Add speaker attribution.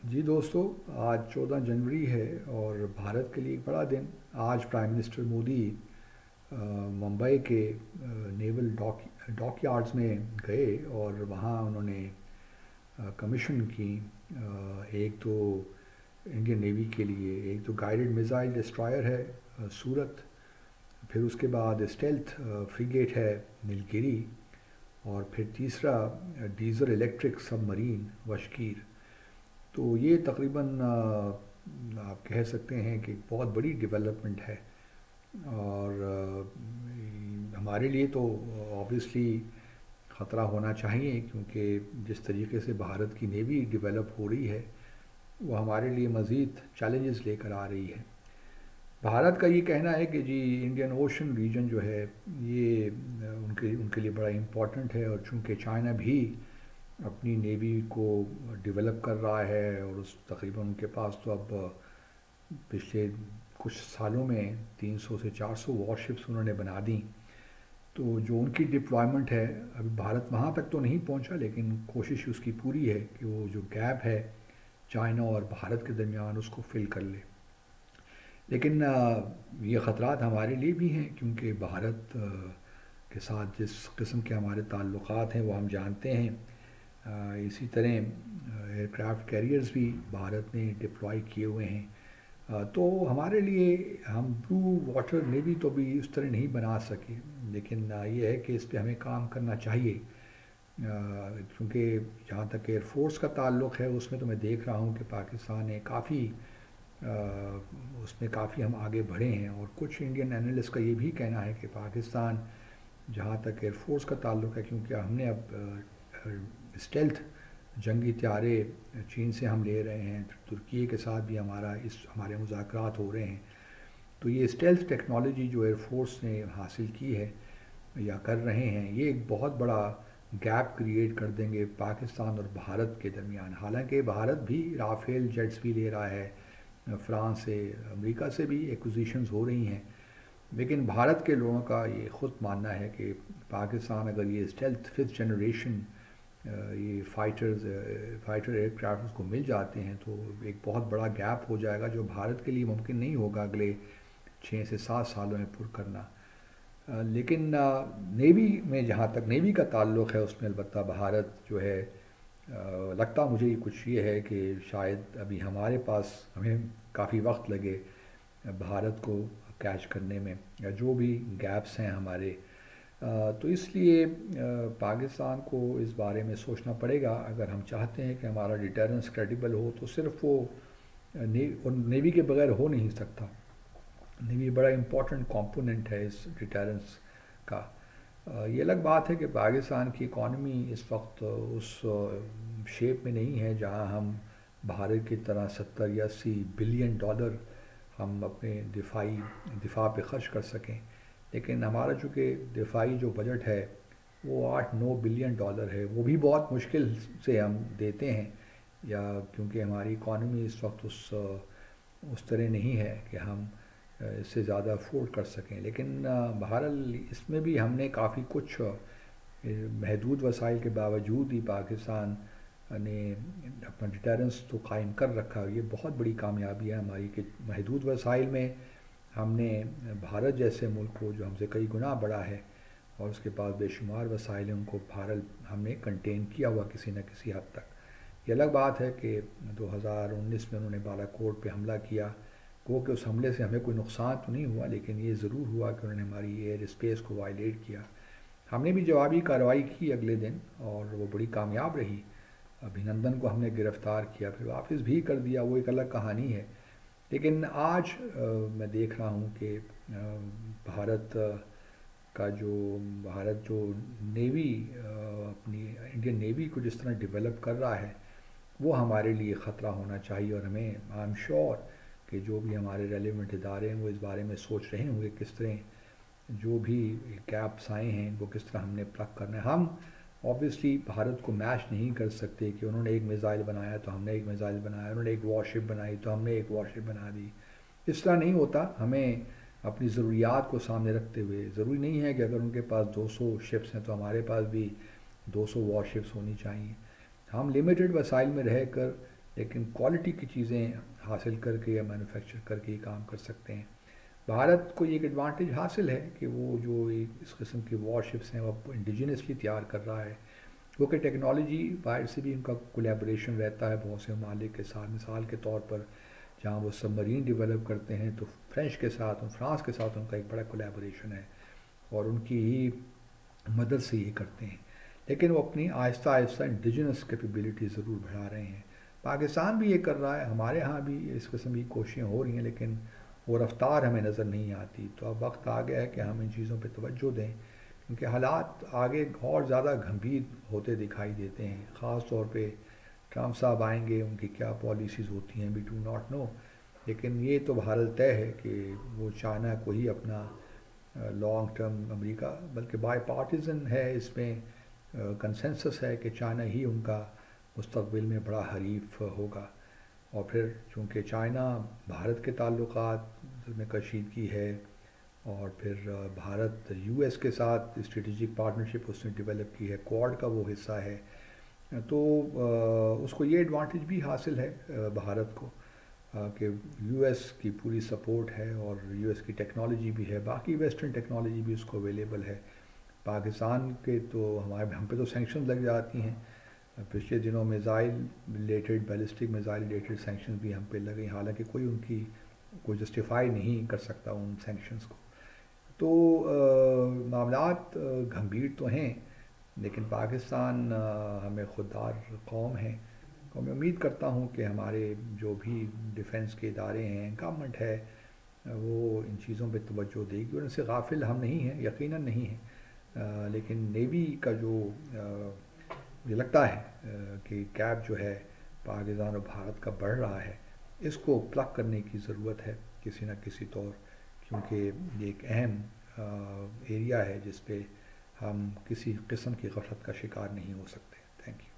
Speaker 1: جی دوستو، آج 14 جنوری ہے اور بھارت کے لیے ایک بڑا دن۔ آج پرائم منسٹر مودی ممبئی کے نیول ڈاک یارڈز میں گئے اور وہاں انہوں نے کمیشن کی ایک تو انڈین نیوی کے لیے ایک تو گائیڈڈ میزائل ڈسٹرائر ہے سورت، پھر اس کے بعد اسٹیلتھ فریگیٹ ہے نیلگیری، اور پھر تیسرا ڈیزل الیکٹرک سب مرین وشکیر۔ تو یہ تقریباً آپ کہہ سکتے ہیں کہ بہت بڑی ڈیولپمنٹ ہے، اور ہمارے لیے تو آبویسلی خطرہ ہونا چاہیے، کیونکہ جس طریقے سے بھارت کی نیوی ڈیولپ ہو رہی ہے وہ ہمارے لیے مزید چیلنجز لے کر آ رہی ہے۔ بھارت کا یہ کہنا ہے کہ جی انڈین اوشن ریجن جو ہے یہ ان کے لیے بڑا امپورٹنٹ ہے، اور چونکہ چائنا بھی اپنی نیوی کو ڈیولپ کر رہا ہے، اور تقریباً ان کے پاس تو اب پچھلے کچھ سالوں میں 300 سے 400 وار شپس انہوں نے بنا دیں، تو جو ان کی ڈپلائمنٹ ہے ابھی بھارت وہاں تک تو نہیں پہنچا، لیکن کوشش اس کی پوری ہے کہ وہ جو گیپ ہے چائنا اور بھارت کے درمیان اس کو فل کر لے۔ لیکن یہ خطرات ہمارے لیے بھی ہیں، کیونکہ بھارت کے ساتھ جس قسم کے ہمارے تعلقات ہیں وہ ہم جانتے ہیں۔ اسی طرح ایئر کرافٹ کیریئرز بھی بھارت نے ڈپلائی کیے ہوئے ہیں، تو ہمارے لیے ہم بلو واٹر نیوی تو بھی اس طرح نہیں بنا سکے، لیکن یہ ہے کہ اس پہ ہمیں کام کرنا چاہیے، کیونکہ جہاں تک ایئر فورس کا تعلق ہے اس میں تو میں دیکھ رہا ہوں کہ پاکستان نے کافی اس میں کافی ہم آگے بڑھے ہیں، اور کچھ انڈین اینالسٹ کا یہ بھی کہنا ہے کہ پاکستان جہاں تک ایئر فورس کا تعلق ہے، کیونکہ ہم نے اب اسٹیلتھ جنگی طیارے چین سے ہم لے رہے ہیں، ترکی کے ساتھ بھی ہمارے مذاکرات ہو رہے ہیں، تو یہ اسٹیلتھ ٹیکنالوجی جو ایئر فورس نے حاصل کی ہے یا کر رہے ہیں، یہ ایک بہت بڑا گیپ کریٹ کر دیں گے پاکستان اور بھارت کے درمیان۔ حالانکہ بھارت بھی رافیل جیٹس بھی لے رہا ہے، فرانس سے امریکہ سے بھی ایکوزیشنز ہو رہی ہیں، لیکن بھارت کے لوگوں کا یہ خود ماننا ہے کہ پاکستان اگر یہ اسٹیلتھ 5th جنریشن یہ فائٹر ایئر کرافٹ کو مل جاتے ہیں تو ایک بہت بڑا گیپ ہو جائے گا، جو بھارت کے لیے ممکن نہیں ہوگا اگلے 6 سے 7 سالوں میں پر کرنا۔ لیکن نیوی میں جہاں تک نیوی کا تعلق ہے اس میں البتہ بھارت جو ہے لگتا مجھے کچھ یہ ہے کہ شاید ابھی ہمارے پاس ہمیں کافی وقت لگے بھارت کو کیچ کرنے میں، یا جو بھی گیپس ہیں ہمارے، تو اس لیے پاکستان کو اس بارے میں سوچنا پڑے گا۔ اگر ہم چاہتے ہیں کہ ہمارا ڈیٹرنس کریڈیبل ہو تو صرف وہ نیوی کے بغیر ہو نہیں سکتا۔ نیوی بڑا امپورٹنٹ کمپوننٹ ہے اس ڈیٹرنس کا۔ یہ الگ بات ہے کہ پاکستان کی اکانومی اس وقت اس شیپ میں نہیں ہے جہاں ہم بھارت کی طرح 70 یا 80 بلین ڈالر ہم اپنے دفاع پہ خرچ کر سکیں، لیکن ہمارا چونکہ دفاعی جو بجٹ ہے وہ 8-9 بلین ڈالر ہے، وہ بھی بہت مشکل سے ہم دیتے ہیں، یا کیونکہ ہماری اکانومی اس وقت اس طرح نہیں ہے کہ ہم اس سے زیادہ افورڈ کر سکیں۔ لیکن بہرحال اس میں بھی ہم نے کافی کچھ محدود وسائل کے باوجود ہی پاکستان نے اپنا ڈیٹرنس تو قائم کر رکھا۔ یہ بہت بڑی کامیابی ہے ہماری کہ محدود وسائل میں ہم نے بھارت جیسے ملک کو جو ہم سے کئی گنا بڑا ہے اور اس کے پاس بے شمار وسائل ہیں، ان کو بھارت ہم نے کنٹین کیا ہوا کسی نہ کسی حد تک۔ یہ الگ بات ہے کہ 2019 میں انہوں نے بالا کوٹ پہ حملہ کیا، وہ کہ اس حملے سے ہمیں کوئی نقصان تو نہیں ہوا، لیکن یہ ضرور ہوا کہ انہوں نے ہماری ایئر اسپیس کو وائلیٹ کیا۔ ہم نے بھی جوابی کارروائی کی اگلے دن، اور وہ بڑی کامیاب رہی۔ ابھینندن کو ہم نے گرفتار کیا، پھر واپس بھی کر دیا، وہ ایک الگ کہانی ہے۔ لیکن آج میں دیکھ رہا ہوں کہ بھارت جو نیوی اپنی انڈین نیوی کو جس طرح ڈیولپ کر رہا ہے وہ ہمارے لیے خطرہ ہونا چاہیے، اور ہمیں آئی ایم شیور کہ جو بھی ہمارے ریلیونٹ ادارے ہیں وہ اس بارے میں سوچ رہے ہوں گے کس طرح جو بھی گیپس آئے ہیں ان کو کس طرح ہم نے پلگ کرنا ہے۔ ہم آبویسلی بھارت کو میچ نہیں کر سکتے کہ انہوں نے ایک میزائل بنایا تو ہم نے ایک میزائل بنایا، انہوں نے ایک وار شپ بنائی تو ہم نے ایک وار شپ بنا دی، اس طرح نہیں ہوتا۔ ہمیں اپنی ضروریات کو سامنے رکھتے ہوئے، ضروری نہیں ہے کہ اگر ان کے پاس 200 شپس ہیں تو ہمارے پاس بھی 200 وار شپس ہونی چاہیے۔ ہم لمیٹڈ وسائل میں رہ کر لیکن کوالٹی کی چیزیں حاصل کر کے یا مینوفیکچر کر کے یہ کام کر سکتے ہیں۔ بھارت کو ایک ایڈوانٹیج حاصل ہے کہ وہ جو اس قسم کی وار شپس ہیں وہ انڈیجنسلی تیار کر رہا ہے، کیونکہ ٹیکنالوجی باہر سے بھی ان کا کولیبریشن رہتا ہے بہت سے ممالک کے ساتھ۔ مثال کے طور پر جہاں وہ سب مرین ڈیولپ کرتے ہیں تو فرینچ کے ساتھ فرانس کے ساتھ ان کا ایک بڑا کولیبریشن ہے اور ان کی ہی مدد سے یہ کرتے ہیں، لیکن وہ اپنی آہستہ آہستہ انڈیجنس کیپیبلٹی ضرور بڑھا رہے ہیں۔ پاکستان بھی یہ کر رہا ہے، ہمارے ہاں بھی اس قسم کی کوششیں ہو رہی ہیں، لیکن وہ رفتار ہمیں نظر نہیں آتی۔ تو اب وقت آ گیا ہے کہ ہم ان چیزوں پہ توجہ دیں، کیونکہ حالات آگے اور زیادہ گھمبیر ہوتے دکھائی دیتے ہیں۔ خاص طور پہ ٹرمپ صاحب آئیں گے، ان کی کیا پالیسیز ہوتی ہیں، وی ڈو ناٹ نو، لیکن یہ تو بہرحال طے ہے کہ وہ چائنا کو ہی اپنا لانگ ٹرم امریکہ، بلکہ بائی پارٹیزن ہے، اس میں کنسنسس ہے کہ چائنا ہی ان کا مستقبل میں بڑا حریف ہوگا۔ اور پھر چونکہ چائنا بھارت کے تعلقات میں کشیدگی ہے، اور پھر بھارت یو ایس کے ساتھ اسٹریٹجک پارٹنرشپ اس نے ڈیولپ کی ہے، کوڈ کا وہ حصہ ہے، تو اس کو یہ ایڈوانٹیج بھی حاصل ہے بھارت کو کہ یو ایس کی پوری سپورٹ ہے اور یو ایس کی ٹیکنالوجی بھی ہے، باقی ویسٹرن ٹیکنالوجی بھی اس کو اویلیبل ہے۔ پاکستان کے تو ہم پہ تو سینکشن لگ جاتی ہیں، پچھلے دنوں missile related ballistic missile related sanction بھی ہم پہ لگے، حالانکہ کوئی ان کی کوئی جسٹیفائی نہیں کر سکتا ان سینکشنز کو۔ تو معاملات گھمبیر تو ہیں، لیکن پاکستان ہمیں خوددار قوم ہے، تو میں امید کرتا ہوں کہ ہمارے جو بھی ڈیفنس کے ادارے ہیں، گورنمنٹ ہے، وہ ان چیزوں پہ توجہ دے گی، اور ان سے غافل ہم نہیں ہیں، یقیناً نہیں ہیں، لیکن نیوی کا جو مجھے لگتا ہے کہ گیپ جو ہے پاکستان اور بھارت کا بڑھ رہا ہے، اس کو پلگ کرنے کی ضرورت ہے کسی نہ کسی طور، کیونکہ یہ ایک اہم ایریا ہے جس پہ ہم کسی قسم کی غفلت کا شکار نہیں ہو سکتے۔ Thank you.